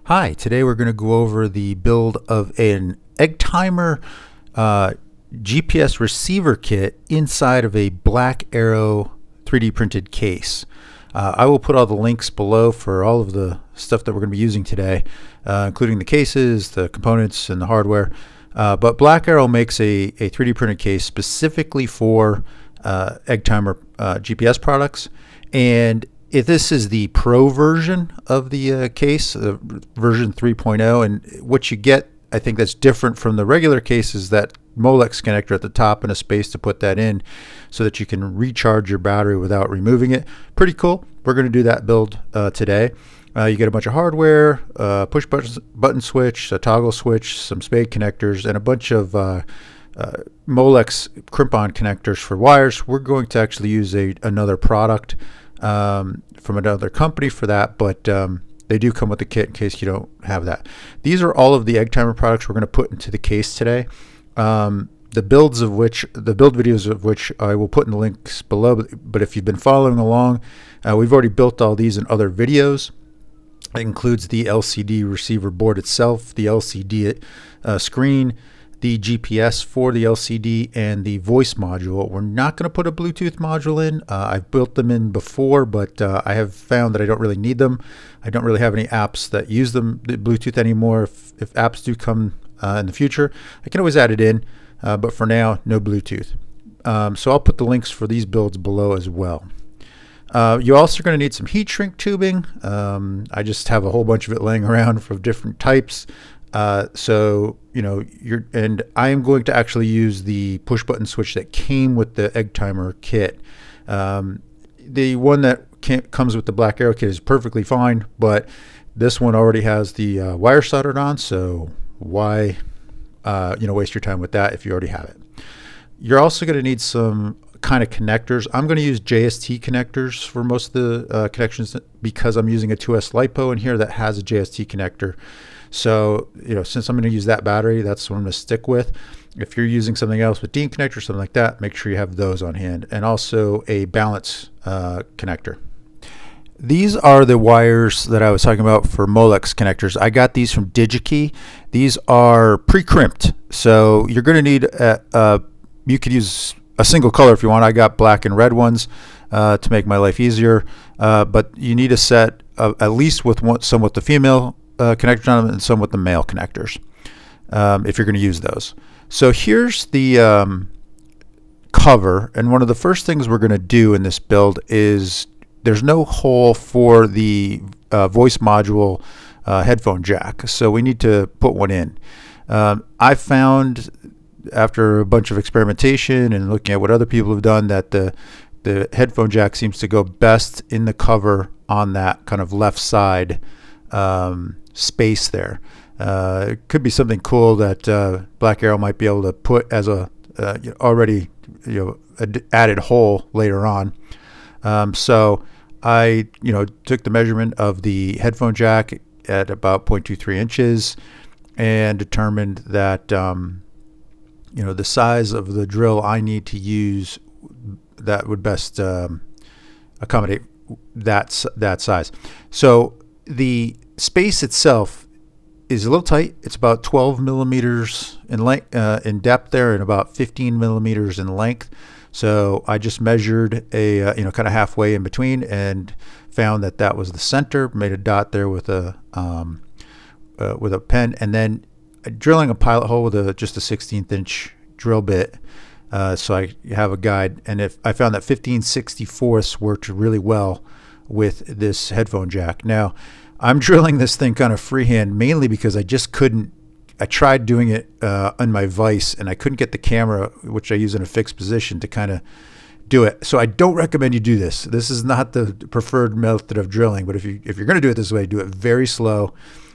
Hi, today we're going to go over the build of an Eggtimer GPS receiver kit inside of a Black Aero 3D printed case. I will put all the links below for all of the stuff that we're going to be using today, including the cases, the components, and the hardware. But Black Aero makes a 3D printed case specifically for Eggtimer GPS products, and if this is the Pro version of the case, version 3.0, and what you get, I think that's different from the regular case, is that Molex connector at the top and a space to put that in so that you can recharge your battery without removing it. Pretty cool. We're going to do that build today. You get a bunch of hardware, push button switch, a toggle switch, some spade connectors, and a bunch of Molex crimp-on connectors for wires. We're going to actually use another product from another company for that, but they do come with the kit in case you don't have that. These are all of the Eggtimer products we're going to put into the case today. The build videos of which I will put in the links below, but if you've been following along, we've already built all these in other videos. It includes the LCD receiver board itself, the LCD screen, the GPS for the LCD, and the voice module. We're not going to put a Bluetooth module in. I've built them in before, but I have found that I don't really need them. I don't really have any apps that use the Bluetooth anymore. If apps do come in the future, I can always add it in, but for now, no Bluetooth. So I'll put the links for these builds below as well. You're also going to need some heat shrink tubing. I just have a whole bunch of it laying around for different types. So and I am going to actually use the push button switch that came with the Eggtimer kit. The one that comes with the Black Aero kit is perfectly fine, but this one already has the wire soldered on, so why waste your time with that if you already have it. You're also going to need some kind of connectors. I'm going to use JST connectors for most of the connections because I'm using a 2S LiPo in here that has a JST connector. So, since I'm going to use that battery, that's what I'm going to stick with. If you're using something else with DIN connector or something like that, make sure you have those on hand, and also a balance connector. These are the wires that I was talking about for Molex connectors. I got these from Digi-Key. These are pre-crimped, so you're going to need you could use a single color if you want. I got black and red ones to make my life easier, but you need a set of, at least with some with the female connectors on them and some with the male connectors if you're going to use those. So here's the cover, and one of the first things we're going to do in this build is there's no hole for the voice module headphone jack, so we need to put one in. I found after a bunch of experimentation and looking at what other people have done that the headphone jack seems to go best in the cover on that kind of left side space there. It could be something cool that Black Aero might be able to put as a already added hole later on. So I took the measurement of the headphone jack at about 0.23 inches and determined that the size of the drill I need to use that would best accommodate that size. So the space itself is a little tight. It's about 12 millimeters in length, in depth there, and about 15 millimeters in length. So I just measured a kind of halfway in between and found that was the center. Made a dot there with a pen, and then drilling a pilot hole with just a 16th inch drill bit. So I have a guide, and if I found that 15/64 worked really well with this headphone jack. Now I'm drilling this thing kind of freehand, mainly because I just couldn't. I tried doing it on my vise, and I couldn't get the camera, which I use in a fixed position, to kind of do it. So I don't recommend you do this. This is not the preferred method of drilling, but if you're going to do it this way, do it very slow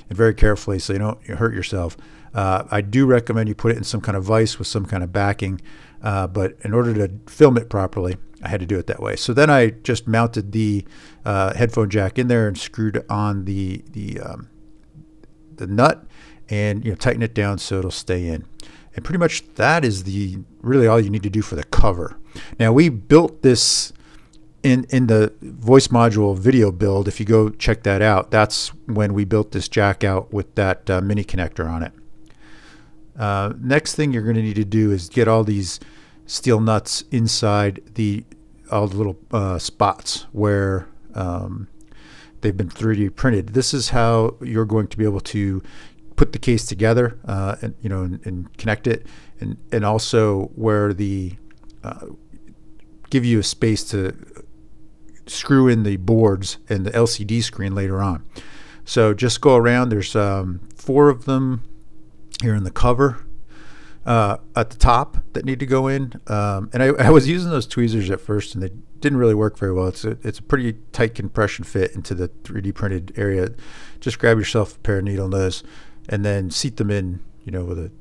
and very carefully so you don't hurt yourself. I do recommend you put it in some kind of vise with some kind of backing, but in order to film it properly, I had to do it that way. So then I just mounted the headphone jack in there and screwed on the nut and tighten it down so it'll stay in. And pretty much that is really all you need to do for the cover. Now we built this in the voice module video build, if you go check that out, that's when we built this jack out with that mini connector on it. Next thing you're going to need to do is get all these steel nuts inside all the little spots where they've been 3D printed. This is how you're going to be able to put the case together, and connect it, and also where give you a space to screw in the boards and the LCD screen later on. So just go around. There's 4 of them here in the cover at the top that need to go in. And I was using those tweezers at first, and they didn't really work very well. It's a pretty tight compression fit into the 3D printed area. Just grab yourself a pair of needle nose and then seat them in, with a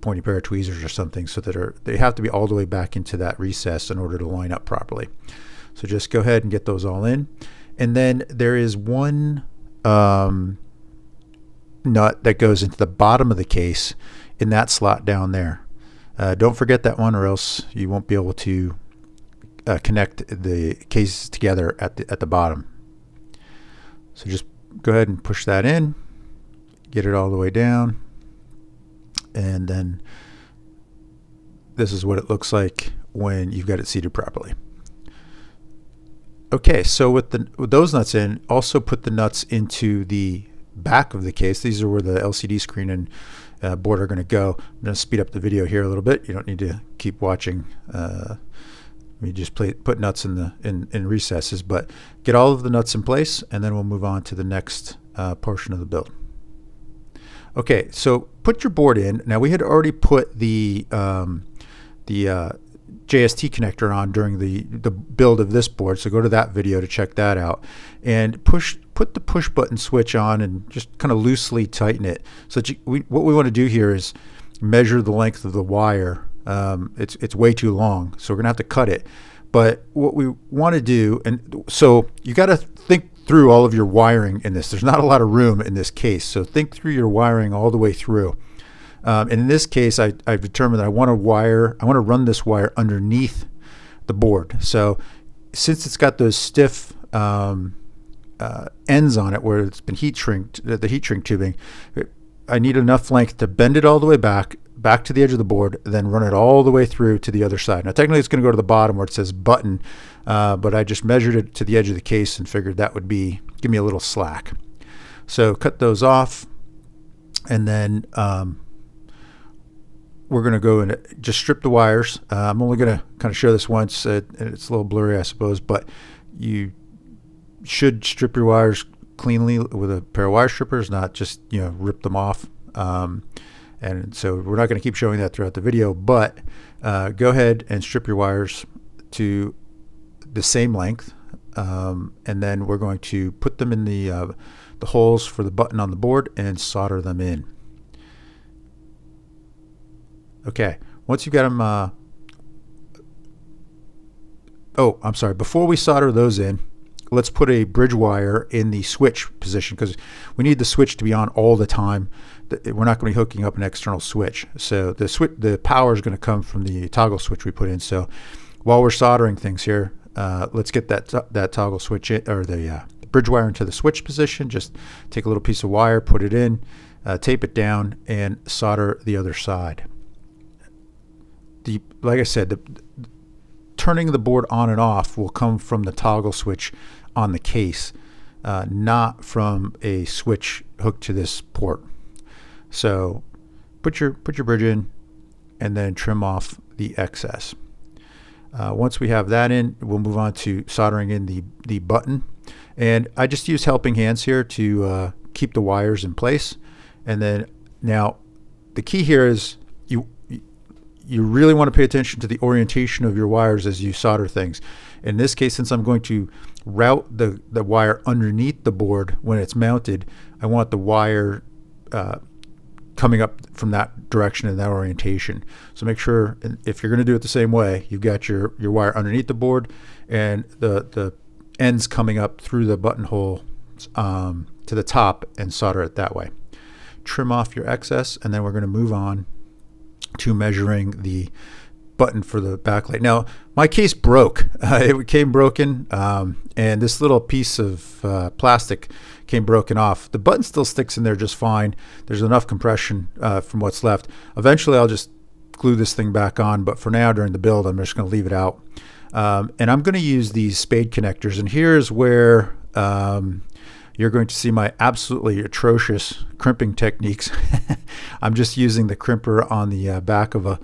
pointy pair of tweezers or something, so that they have to be all the way back into that recess in order to line up properly. So just go ahead and get those all in. And then there is one nut that goes into the bottom of the case in that slot down there. Don't forget that one, or else you won't be able to connect the cases together at the bottom. So just go ahead and push that in, get it all the way down, and then this is what it looks like when you've got it seated properly. Okay, so with those nuts in, also put the nuts into the back of the case. These are where the LCD screen and board are going to go. I'm going to speed up the video here a little bit. You don't need to keep watching. We just put nuts in recesses, but get all of the nuts in place, and then we'll move on to the next portion of the build. Okay, so put your board in. Now we had already put the JST connector on during the build of this board, so go to that video to check that out, and put the push button switch on and just kind of loosely tighten it. So that what we want to do here is measure the length of the wire. It's way too long, so we're gonna have to cut it. But what we want to do, and so you got to think through all of your wiring in this. There's not a lot of room in this case, so think through your wiring all the way through. And in this case, I've determined that I want to run this wire underneath the board. So since it's got those stiff ends on it where it's been heat shrinked, the heat shrink tubing, I need enough length to bend it all the way back to the edge of the board, then run it all the way through to the other side. Now technically it's going to go to the bottom where it says button, but I just measured it to the edge of the case and figured that would give me a little slack. So cut those off, and then we're going to go and just strip the wires. I'm only going to kind of show this once. It's a little blurry, I suppose, but you should strip your wires cleanly with a pair of wire strippers, not just rip them off. And so we're not going to keep showing that throughout the video, but go ahead and strip your wires to the same length, and then we're going to put them in the holes for the button on the board and solder them in. Okay, once you've got them, oh, I'm sorry, before we solder those in, let's put a bridge wire in the switch position, because we need the switch to be on all the time. We're not going to be hooking up an external switch. So the power is going to come from the toggle switch we put in. So while we're soldering things here, let's get that toggle switch in, or the bridge wire into the switch position. Just take a little piece of wire, put it in, tape it down, and solder the other side. Like I said, turning the board on and off will come from the toggle switch on the case, not from a switch hooked to this port. So put your bridge in, and then trim off the excess. Once we have that in, we'll move on to soldering in the button. And I just use helping hands here to keep the wires in place. And then now the key here is you really want to pay attention to the orientation of your wires as you solder things. In this case, since I'm going to route the wire underneath the board when it's mounted, I want the wire coming up from that direction and that orientation. So make sure, if you're going to do it the same way, you've got your wire underneath the board and the ends coming up through the buttonhole to the top, and solder it that way. Trim off your excess, and then we're going to move on to measuring the button for the backlight. Now my case broke. It came broken, and this little piece of plastic came broken off. The button still sticks in there just fine. There's enough compression from what's left. Eventually I'll just glue this thing back on, but for now during the build I'm just going to leave it out. And I'm going to use these spade connectors, and here's where you're going to see my absolutely atrocious crimping techniques. I'm just using the crimper on the back of a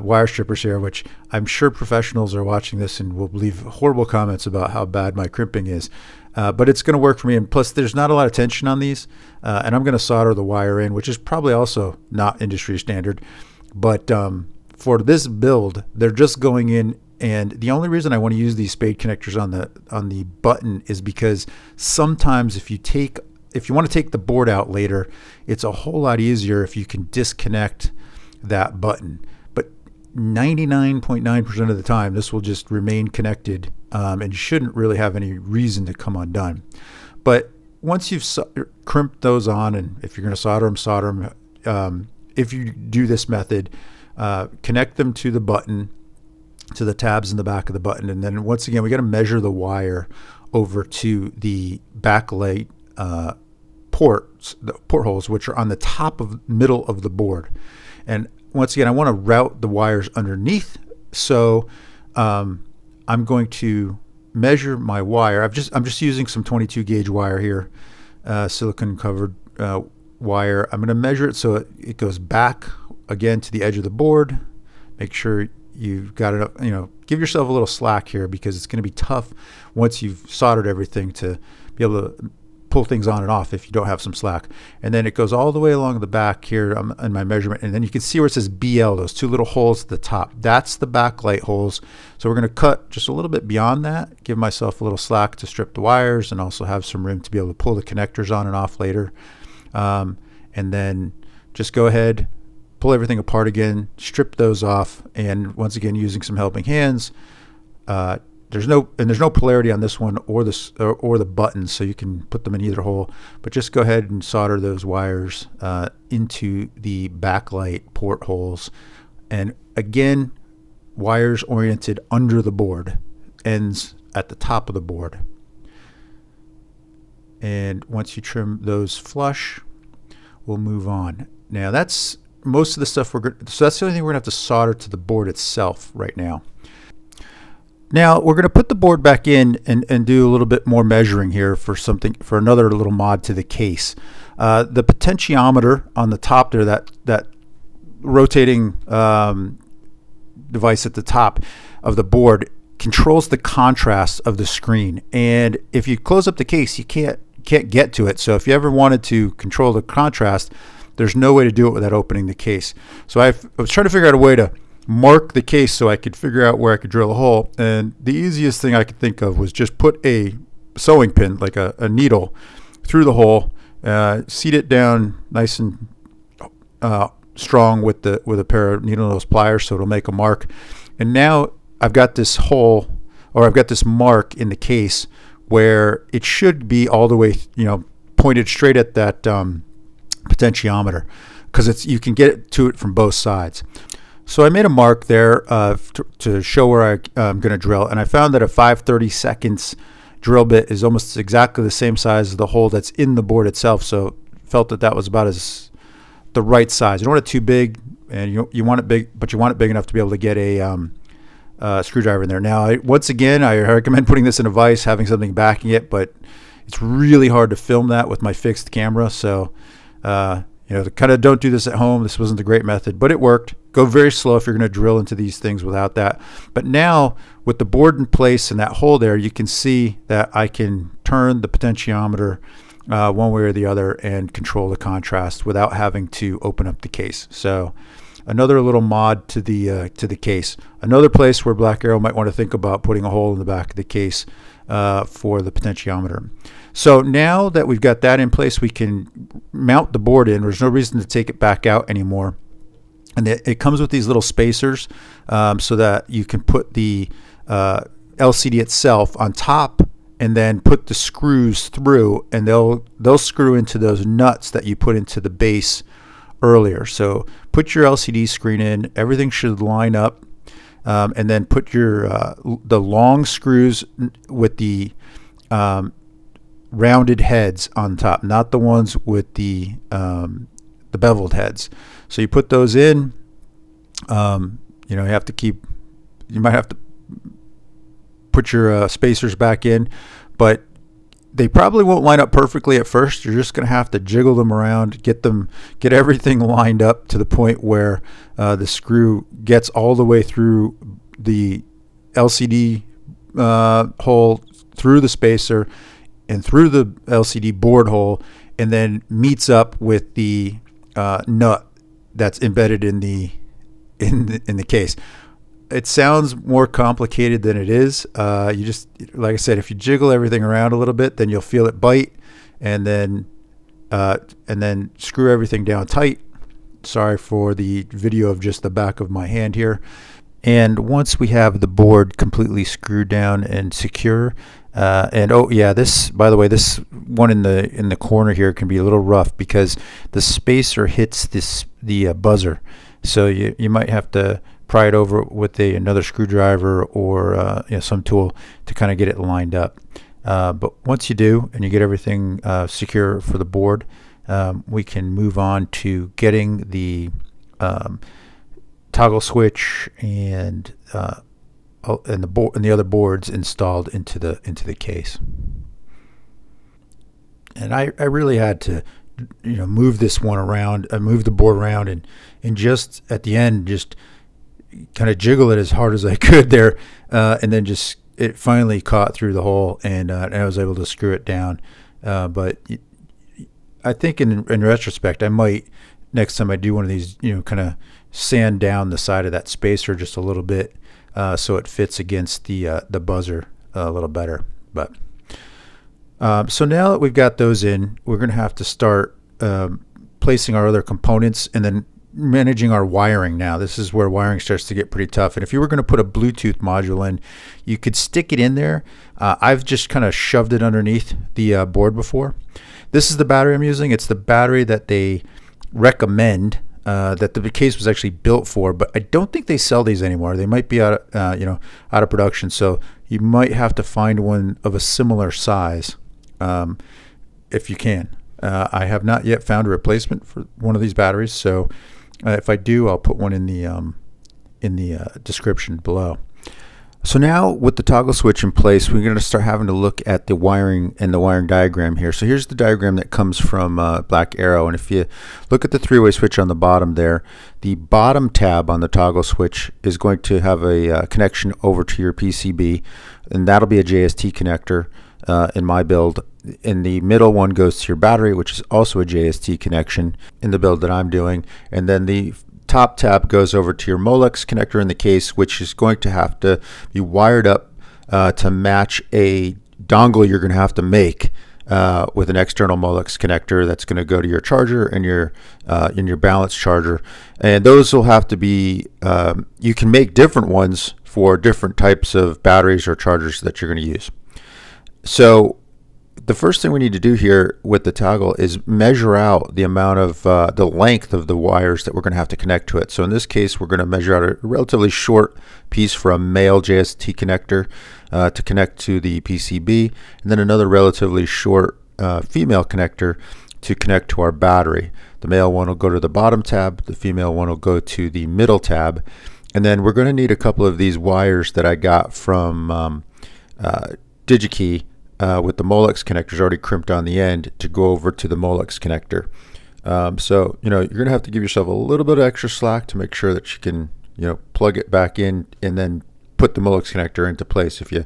wire strippers here, which I'm sure professionals are watching this and will leave horrible comments about how bad my crimping is. But it's going to work for me, and plus there's not a lot of tension on these, and I'm going to solder the wire in, which is probably also not industry standard. But for this build, they're just going in. And the only reason I want to use these spade connectors on the button is because sometimes if you want to take the board out later, it's a whole lot easier if you can disconnect that button. But 99.9% of the time, this will just remain connected, and shouldn't really have any reason to come undone. But once you've crimped those on, and if you're going to solder them, if you do this method, connect them to the button, to the tabs in the back of the button, and then once again we got to measure the wire over to the backlight portholes, which are on the top of middle of the board. And once again I want to route the wires underneath, so I'm going to measure my wire. I'm just using some 22 gauge wire here, silicone covered wire. I'm going to measure it so it goes back again to the edge of the board. Make sure you've got enough, give yourself a little slack here, because it's going to be tough once you've soldered everything to be able to pull things on and off if you don't have some slack. And then it goes all the way along the back here in my measurement, and then you can see where it says BL, those two little holes at the top. That's the backlight holes. So we're going to cut just a little bit beyond that, give myself a little slack to strip the wires, and also have some room to be able to pull the connectors on and off later. And then just go ahead, pull everything apart again, strip those off, and once again using some helping hands. There's no polarity on this one or the buttons, so you can put them in either hole. But just go ahead and solder those wires into the backlight port holes, and again, wires oriented under the board, ends at the top of the board. And once you trim those flush, we'll move on. Now that's most of the stuff so that's the only thing we're gonna have to solder to the board itself right now. Now we're gonna put the board back in and do a little bit more measuring here for another little mod to the case. The potentiometer on the top there, that rotating device at the top of the board, controls the contrast of the screen, and if you close up the case you can't get to it. So if you ever wanted to control the contrast, there's no way to do it without opening the case. So I was trying to figure out a way to mark the case so I could figure out where I could drill a hole, and the easiest thing I could think of was just put a sewing pin, like a needle, through the hole, seat it down nice and strong with a pair of needle nose pliers so it'll make a mark. And now I've got this hole, or I've got this mark in the case where it should be all the way, pointed straight at that potentiometer, because you can get to it from both sides. So I made a mark there to show where I'm going to drill, and I found that a 5/32 drill bit is almost exactly the same size as the hole that's in the board itself. So felt that was about the right size. You don't want it too big, and you want it big, but you want it big enough to be able to get a screwdriver in there. Now, once again, I recommend putting this in a vise, having something backing it, but it's really hard to film that with my fixed camera. So kind of don't do this at home. This wasn't a great method, but it worked. Go very slow if you're going to drill into these things without that. But now with the board in place and that hole there, you can see that I can turn the potentiometer one way or the other and control the contrast without having to open up the case. So another little mod to the case. Another place where Black Aero might want to think about putting a hole in the back of the case for the potentiometer. So now that we've got that in place, we can mount the board in. There's no reason to take it back out anymore. And it comes with these little spacers so that you can put the LCD itself on top and then put the screws through, and they'll screw into those nuts that you put into the base earlier. So put your LCD screen in, everything should line up. and then put your the long screws with the rounded heads on top, not the ones with the beveled heads. So you put those in. You know, you might have to put your spacers back in, but they probably won't line up perfectly at first. You're just going to have to jiggle them around, get everything lined up to the point where the screw gets all the way through the LCD hole, through the spacer, and through the LCD board hole, and then meets up with the nut that's embedded in the case. It sounds more complicated than it is. You just, like I said, if you jiggle everything around a little bit, then you'll feel it bite, and then screw everything down tight. Sorry for the video of just the back of my hand here. And once we have the board completely screwed down and secure, and oh yeah, this, by the way, this one in the corner here can be a little rough because the spacer hits the buzzer, so you might have to pry it over with another screwdriver or some tool to kind of get it lined up. But once you do and you get everything secure for the board, we can move on to getting the toggle switch and the other boards installed into the case. And I really had to move this one around, move the board around, and just at the end just kind of jiggle it as hard as I could there, and then just it finally caught through the hole, and I was able to screw it down. But I think in retrospect, I might, next time I do one of these, kind of sand down the side of that spacer just a little bit, so it fits against the buzzer a little better. But so now that we've got those in, we're going to have to start placing our other components and then managing our wiring. Now this is where wiring starts to get pretty tough, and if you were going to put a Bluetooth module in, you could stick it in there. I've just kind of shoved it underneath the board before. This is the battery I'm using. It's the battery that they recommend, that the case was actually built for, but I don't think they sell these anymore. They might be out of production, so you might have to find one of a similar size if you can. I have not yet found a replacement for one of these batteries, so if I do, I'll put one in the description below. So now with the toggle switch in place, we're going to start having to look at the wiring and the wiring diagram here. So here's the diagram that comes from Black Aero, and if you look at the three-way switch on the bottom there, the bottom tab on the toggle switch is going to have a connection over to your PCB, and that'll be a JST connector in my build. And the middle one goes to your battery, which is also a JST connection in the build that I'm doing, and then the top tab goes over to your Molex connector in the case, which is going to have to be wired up to match a dongle you're going to have to make with an external Molex connector that's going to go to your charger and your balance charger. And those will have to be, you can make different ones for different types of batteries or chargers that you're going to use. So the first thing we need to do here with the toggle is measure out the amount of the length of the wires that we're going to have to connect to it. So in this case, we're going to measure out a relatively short piece for a male JST connector to connect to the PCB, and then another relatively short female connector to connect to our battery. The male one will go to the bottom tab, the female one will go to the middle tab, and then we're going to need a couple of these wires that I got from Digi-Key with the Molex connectors already crimped on the end to go over to the Molex connector. So you're going to have to give yourself a little bit of extra slack to make sure that you can plug it back in and then put the Molex connector into place. If you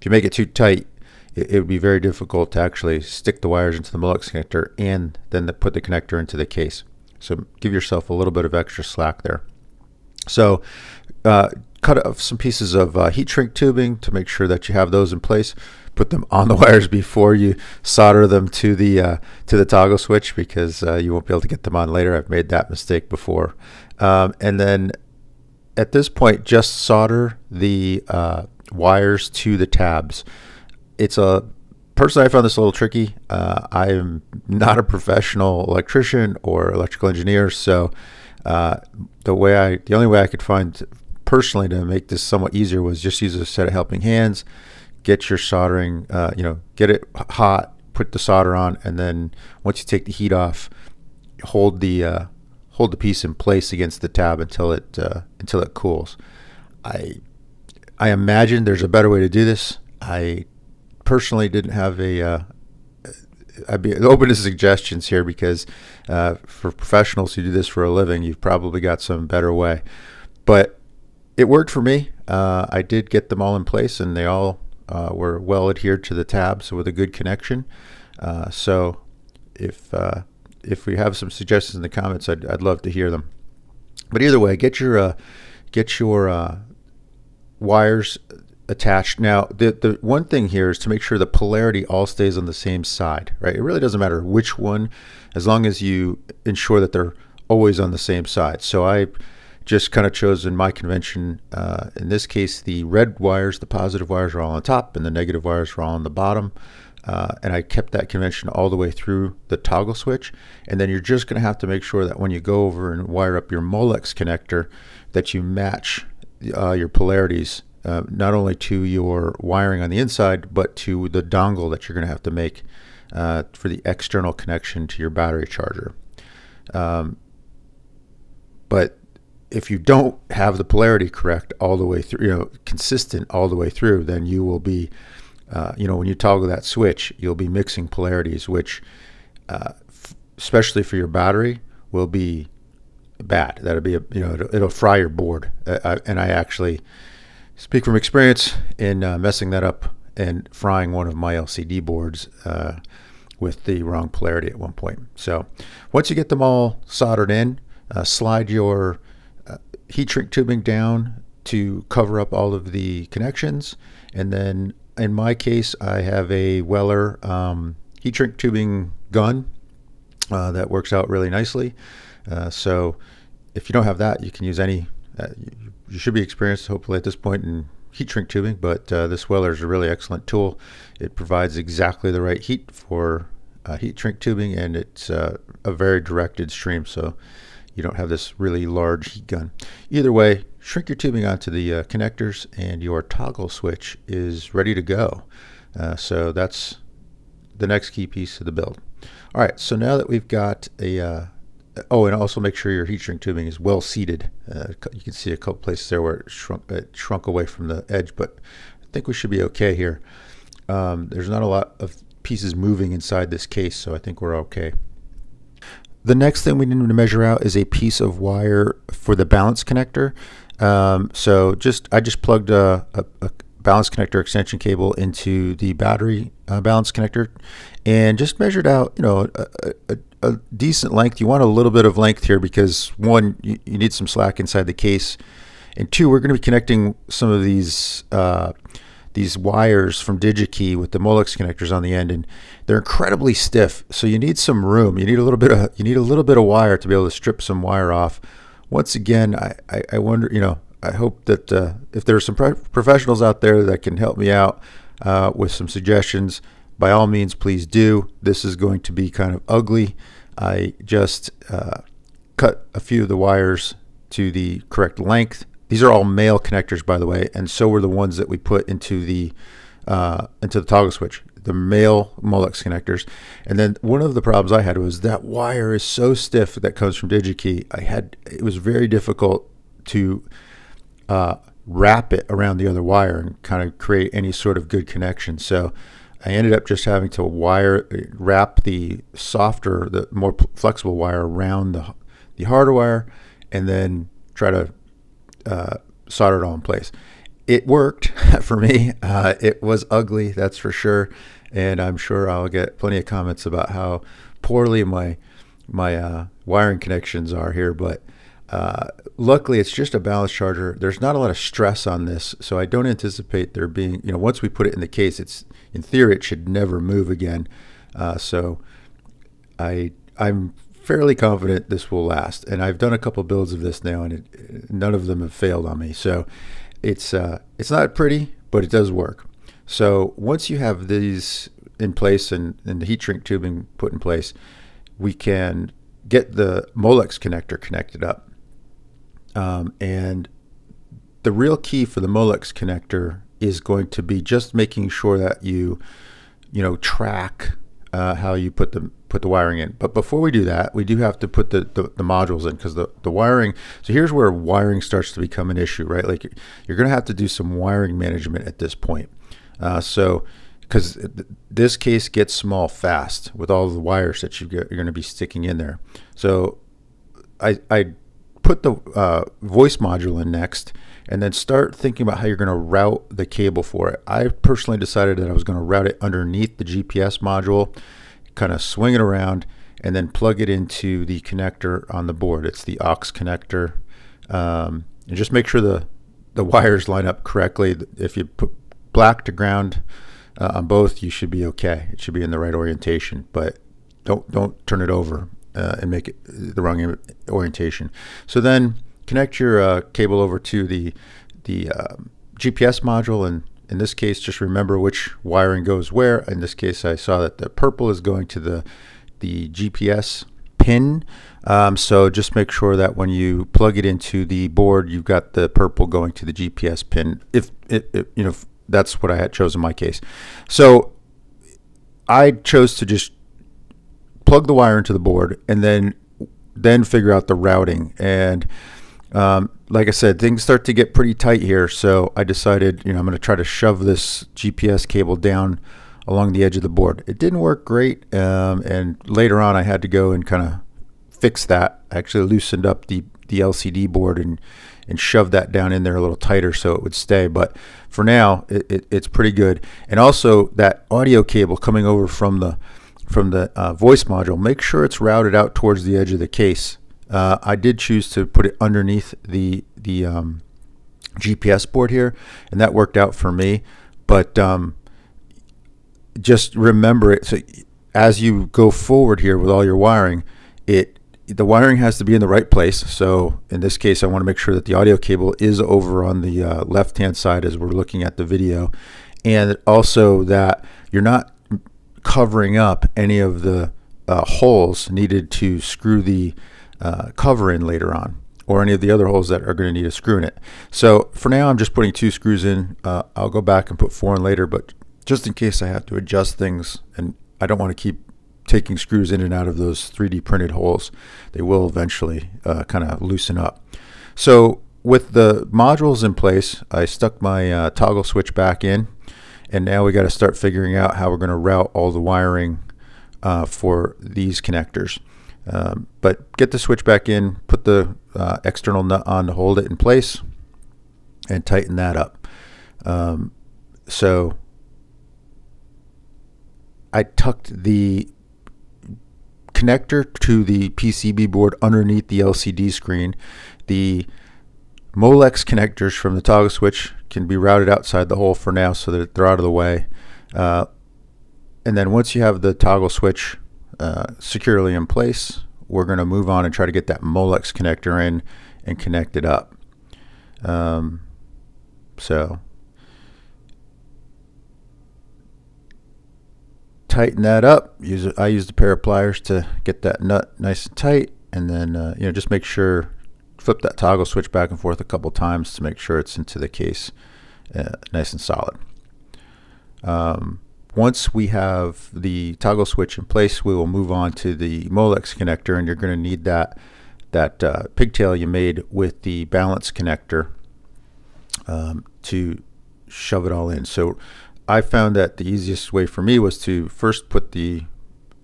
make it too tight, it would be very difficult to actually stick the wires into the Molex connector and then put the connector into the case. So give yourself a little bit of extra slack there. So cut off some pieces of heat shrink tubing to make sure that you have those in place. Put them on the wires before you solder them to the toggle switch, because you won't be able to get them on later. I've made that mistake before. And then at this point, just solder the wires to the tabs. Personally, I found this a little tricky. I am not a professional electrician or electrical engineer, so the only way I could find personally, to make this somewhat easier, was just use a set of helping hands, get your soldering, get it hot, put the solder on, and then once you take the heat off, hold the piece in place against the tab until it cools. I imagine there's a better way to do this. I personally didn't have I'd be open to suggestions here, because for professionals who do this for a living, you've probably got some better way. But it worked for me. I did get them all in place, and they all were well adhered to the tabs with a good connection. So if we have some suggestions in the comments, I'd love to hear them. But either way, get your wires attached. Now, the one thing here is to make sure the polarity all stays on the same side, right? It really doesn't matter which one, as long as you ensure that they're always on the same side. So I just kind of chose, in my convention, in this case, the red wires, the positive wires, are all on top, and the negative wires are all on the bottom. And I kept that convention all the way through the toggle switch. And then you're just going to have to make sure that when you go over and wire up your Molex connector, that you match your polarities, not only to your wiring on the inside, but to the dongle that you're going to have to make for the external connection to your battery charger. But if you don't have the polarity correct all the way through, consistent all the way through, then you will be, when you toggle that switch, you'll be mixing polarities, which, especially for your battery, will be bad. That'll be, it'll fry your board. And I actually speak from experience in messing that up and frying one of my LCD boards with the wrong polarity at one point. So once you get them all soldered in, slide your heat shrink tubing down to cover up all of the connections. And then in my case, I have a Weller heat shrink tubing gun that works out really nicely. So if you don't have that, you can use any. You should be experienced, hopefully, at this point in heat shrink tubing, but this Weller is a really excellent tool. It provides exactly the right heat for heat shrink tubing, and it's a very directed stream, so you don't have this really large heat gun. Either way, shrink your tubing onto the connectors, and your toggle switch is ready to go. So that's the next key piece of the build. All right, so now that we've got a oh, and also make sure your heat shrink tubing is well seated. You can see a couple places there where it shrunk away from the edge, but I think we should be okay here. There's not a lot of pieces moving inside this case, so I think we're okay. The next thing we need to measure out is a piece of wire for the balance connector. So I just plugged a balance connector extension cable into the battery balance connector, and just measured out, a decent length. You want a little bit of length here because, one, you need some slack inside the case, and two, we're going to be connecting some of these wires from Digi-Key with the Molex connectors on the end, and they're incredibly stiff. So you need some room. You need a little bit of wire to be able to strip some wire off. Once again, I wonder, I hope that if there are some professionals out there that can help me out with some suggestions, by all means, please do. This is going to be kind of ugly. I just cut a few of the wires to the correct length. These are all male connectors, by the way, and so were the ones that we put into the toggle switch, the male Molex connectors. And then one of the problems I had was that wire is so stiff that comes from Digi-Key. It was very difficult to wrap it around the other wire and kind of create any sort of good connection. So I ended up just having to wrap the softer, the more flexible wire around the harder wire, and then try to solder it all in place. It worked for me. It was ugly, that's for sure, and I'm sure I'll get plenty of comments about how poorly my wiring connections are here, but luckily it's just a balance charger. There's not a lot of stress on this, so I don't anticipate there being, once we put it in the case, in theory it should never move again. So I'm fairly confident this will last, and I've done a couple builds of this now, and none of them have failed on me. So it's not pretty, but it does work. So once you have these in place and the heat shrink tubing put in place, we can get the Molex connector connected up. And the real key for the Molex connector is going to be just making sure that you track how you put the wiring in. But before we do that, we do have to put the modules in, because the wiring, so here's where wiring starts to become an issue, right? Like you're going to have to do some wiring management at this point. So because this case gets small fast with all the wires that you're going to be sticking in there. So I put the voice module in next, and then start thinking about how you're going to route the cable for it. I personally decided that I was going to route it underneath the GPS module, kind of swing it around, and then plug it into the connector on the board. It's the aux connector, and just make sure the wires line up correctly. If you put black to ground on both, you should be okay. It should be in the right orientation, but don't turn it over and make it the wrong orientation. So then connect your cable over to the GPS module, and in this case, just remember which wiring goes where. In this case, I saw that the purple is going to the GPS pin. So just make sure that when you plug it into the board, you've got the purple going to the GPS pin. If that's what I had chosen in my case. So I chose to just plug the wire into the board and then figure out the routing. And like I said, things start to get pretty tight here, so I decided, I'm going to try to shove this GPS cable down along the edge of the board. It didn't work great, and later on I had to go and kind of fix that. I actually loosened up the LCD board and shoved that down in there a little tighter so it would stay. But for now, it's pretty good. And also that audio cable coming over from the voice module, make sure it's routed out towards the edge of the case. I did choose to put it underneath the GPS board here, and that worked out for me. But just remember it. So as you go forward here with all your wiring, the wiring has to be in the right place. So in this case, I want to make sure that the audio cable is over on the left-hand side as we're looking at the video, and also that you're not covering up any of the holes needed to screw the cover in later on, or any of the other holes that are going to need a screw in it. So for now, I'm just putting 2 screws in. I'll go back and put 4 in later, but just in case I have to adjust things, and I don't want to keep taking screws in and out of those 3D printed holes, they will eventually kind of loosen up. So with the modules in place, I stuck my toggle switch back in, and now we got to start figuring out how we're going to route all the wiring for these connectors. But get the switch back in, put the external nut on to hold it in place, and tighten that up. So I tucked the connector to the PCB board underneath the LCD screen. The Molex connectors from the toggle switch can be routed outside the hole for now so that they're out of the way. And then once you have the toggle switch securely in place, we're going to move on and try to get that Molex connector in and connect it up. So tighten that up. I used a pair of pliers to get that nut nice and tight, and then just make sure, flip that toggle switch back and forth a couple times to make sure it's into the case nice and solid. Once we have the toggle switch in place, we will move on to the Molex connector, and you're going to need that pigtail you made with the balance connector to shove it all in. So I found that the easiest way for me was to first put the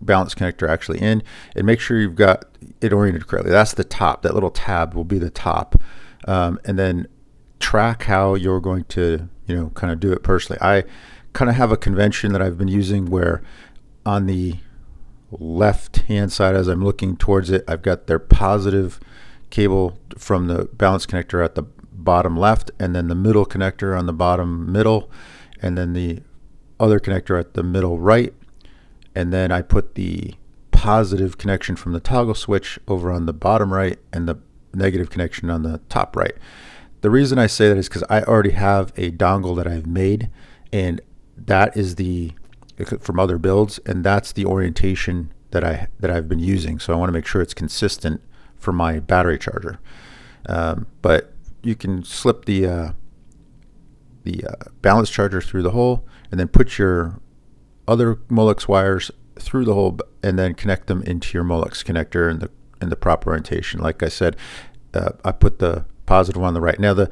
balance connector actually in and make sure you've got it oriented correctly. That's the top. That little tab will be the top, and then track how you're going to kind of do it personally. I kind of have a convention that I've been using where on the left hand side, as I'm looking towards it, I've got their positive cable from the balance connector at the bottom left, and then the middle connector on the bottom middle, and then the other connector at the middle right, and then I put the positive connection from the toggle switch over on the bottom right and the negative connection on the top right. The reason I say that is because I already have a dongle that I've made, and that is from other builds, and that's the orientation that I've been using. So I want to make sure it's consistent for my battery charger. But you can slip the balance charger through the hole, and then put your other Molex wires through the hole, and then connect them into your Molex connector in the proper orientation. Like I said, I put the positive on the right. Now, the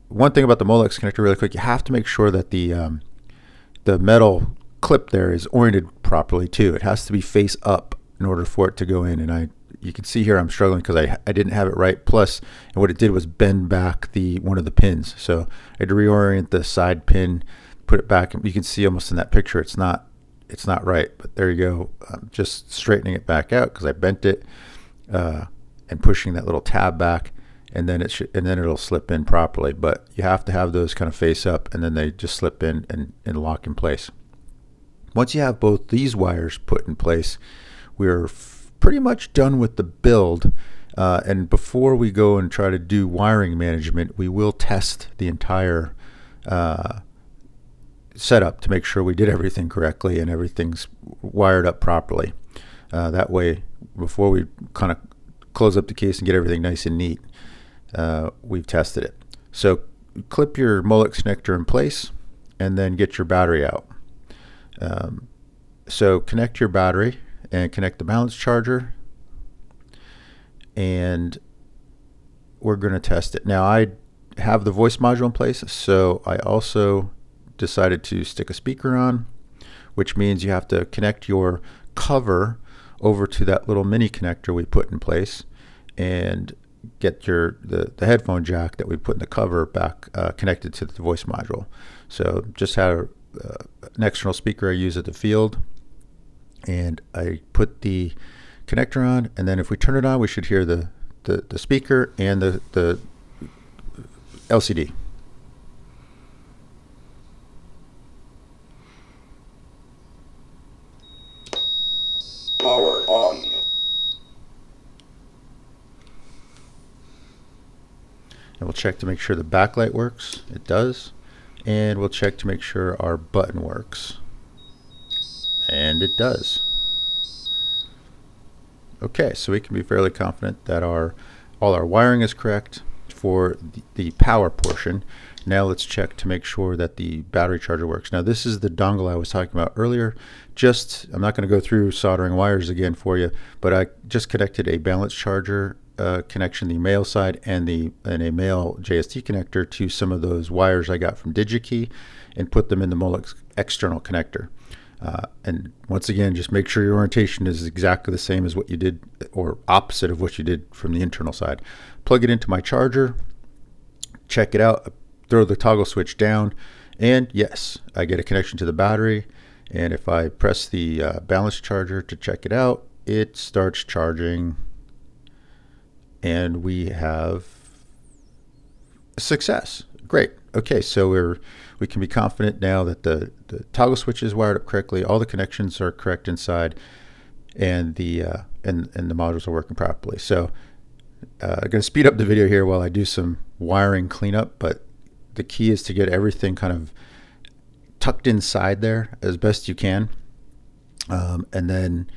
one thing about the Molex connector, really quick, you have to make sure that the metal clip there is oriented properly too. It has to be face up in order for it to go in. And you can see here I'm struggling because I didn't have it right. Plus, and what it did was bend back one of the pins. So I had to reorient the side pin, put it back. You can see almost in that picture it's not right. But there you go. I'm just straightening it back out because I bent it and pushing that little tab back, and then it'll slip in properly. But you have to have those kind of face up, and then they just slip in and lock in place. Once you have both these wires put in place, we're pretty much done with the build. And before we go and try to do wiring management, we will test the entire setup to make sure we did everything correctly and everything's wired up properly. That way, before we kind of close up the case and get everything nice and neat, we've tested it. So clip your Molex connector in place, and then get your battery out. So connect your battery and connect the balance charger, and we're going to test it. Now, I have the voice module in place, so I also decided to stick a speaker on, which means you have to connect your cover over to that little mini connector we put in place, and get the headphone jack that we put in the cover back connected to the voice module. So just have an external speaker I use at the field, and I put the connector on, and then if we turn it on, we should hear the speaker and the LCD. Power on. And we'll check to make sure the backlight works. It does. And we'll check to make sure our button works. And it does. Okay, so we can be fairly confident that all our wiring is correct for the power portion. Now let's check to make sure that the battery charger works. Now this is the dongle I was talking about earlier. I'm not going to go through soldering wires again for you, but I just connected a balance charger connection, the male side, and a male JST connector to some of those wires I got from Digi-Key, and put them in the Molex external connector. And once again, just make sure your orientation is exactly the same as what you did, or opposite of what you did from the internal side. Plug it into my charger, check it out, throw the toggle switch down, and yes, I get a connection to the battery. And if I press the balance charger to check it out, it starts charging, and we have success. Great. Okay, so we can be confident now that the toggle switch is wired up correctly, all the connections are correct inside, and the modules are working properly. So I'm going to speed up the video here while I do some wiring cleanup, but the key is to get everything kind of tucked inside there as best you can, and then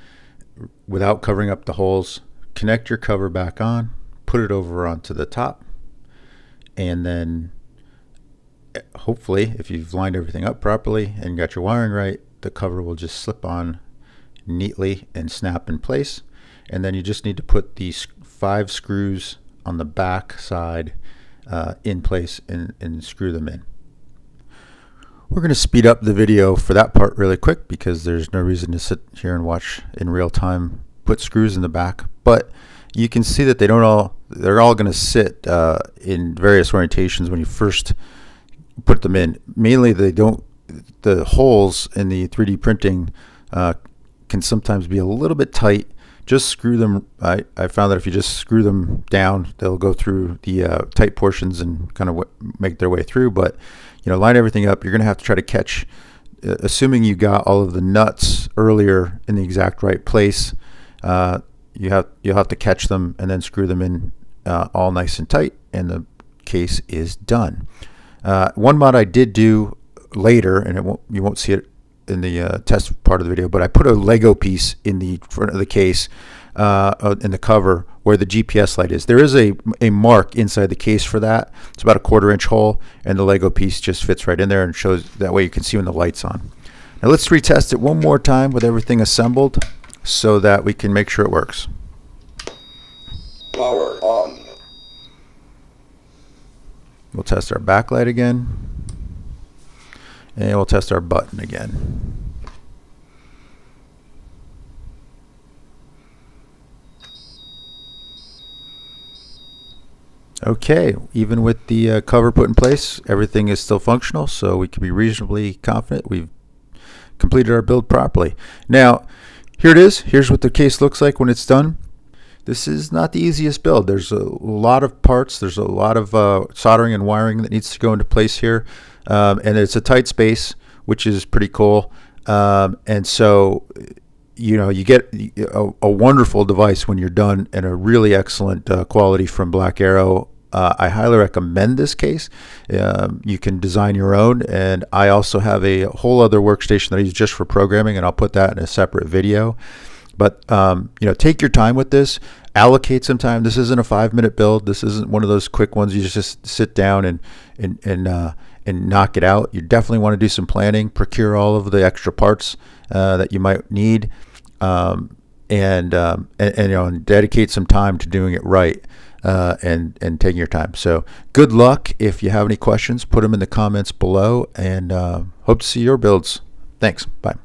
without covering up the holes, connect your cover back on, put it over onto the top, and then hopefully if you've lined everything up properly and got your wiring right, the cover will just slip on neatly and snap in place. And then you just need to put these 5 screws on the back side in place and screw them in. We're going to speed up the video for that part really quick because there's no reason to sit here and watch in real time put screws in the back, but you can see that they're all going to sit in various orientations when you first put them in. Mainly the holes in the 3D printing can sometimes be a little bit tight. Just screw them. I found that if you just screw them down, they'll go through the tight portions and kind of make their way through. But line everything up. You're going to have to try to catch, assuming you got all of the nuts earlier in the exact right place. You'll have to catch them and then screw them in all nice and tight, and the case is done. One mod I did do later, and you won't see it in the test part of the video, but I put a Lego piece in the front of the case in the cover where the GPS light is. There is a mark inside the case for that. It's about a 1/4 inch hole, and the Lego piece just fits right in there and shows that way you can see when the light's on. Now let's retest it one more time with everything assembled so that we can make sure it works. Power on. We'll test our backlight again, and we'll test our button again. Okay, even with the cover put in place, everything is still functional, so we can be reasonably confident we've completed our build properly. Now, here it is. Here's what the case looks like when it's done. This is not the easiest build. There's a lot of parts. There's a lot of soldering and wiring that needs to go into place here, and it's a tight space, which is pretty cool. And so, you know, you get a wonderful device when you're done, and a really excellent quality from Black Aero. I highly recommend this case. You can design your own, and I also have a whole other workstation that I use just for programming, and I'll put that in a separate video. But you know, take your time with this. Allocate some time. This isn't a 5-minute build. This isn't one of those quick ones you just sit down and knock it out. You definitely want to do some planning, procure all of the extra parts that you might need, and you know, and dedicate some time to doing it right, and taking your time. So good luck. If you have any questions, put them in the comments below, and hope to see your builds. Thanks. Bye.